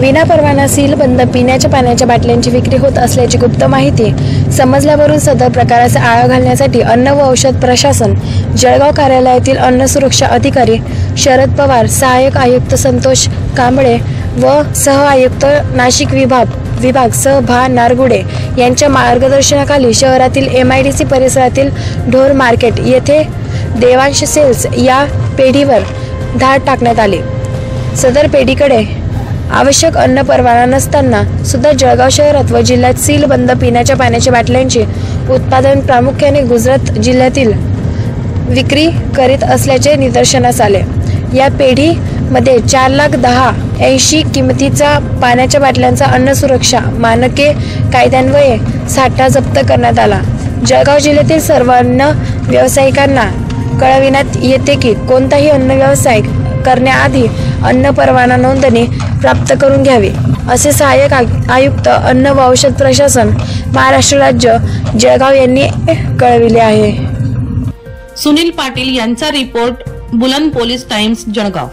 विना परवाना सीलबंद पिण्याच्या पाण्याच्या बाटल्यांची विक्री होत असल्याची गुप्त माहिती समजल्यावरून सदर प्रकाराचा आळा घालण्यासाठी अन्न व औषध प्रशासन जळगाव कार्यालयातील अन्न सुरक्षा अधिकारी शरद पवार, सहाय्यक आयुक्त संतोष कांबळे व सह आयुक्त नाशिक विभाग सह भा नारगुडे यांच्या मार्गदर्शनाखाली शहरातील MIDC परिसरातील ढोर मार्केट येथे देवांश सेल्स या पेढीवर धाड टाकण्यात आली। सदर पेढीकडे आवश्यक अन्न परवाना नसताना सुद्धा जळगाव शहरात व जिल्ह्यात सीलबंद पिण्याच्या पाण्याच्या बाटल्यांचे उत्पादन प्रामुख्याने गुजरात जिल्ह्यातील विक्री करीत असल्याचे निदर्शनास आले। या पेढीमध्ये 4,10,80 किमतीचा पाण्याच्या बाटल्यांचा अन्न सुरक्षा मानके कायद्यान्वये साठा जप्त करण्यात आला। जळगाव जिल्ह्यातील सर्व अन्न व्यावसायिकांना कळविण्यात येते की कोणताही अन्न व्यवसाय करण्याआधी अन्न परवाना नोंदणी प्राप्त करून घ्यावी, असे सहाय्यक आयुक्त अन्न व औषध प्रशासन महाराष्ट्र राज्य जळगाव यांनी कळविले आहे। सुनील पाटील यांचा रिपोर्ट, बुलंद पोलीस टाइम्स, जळगाव।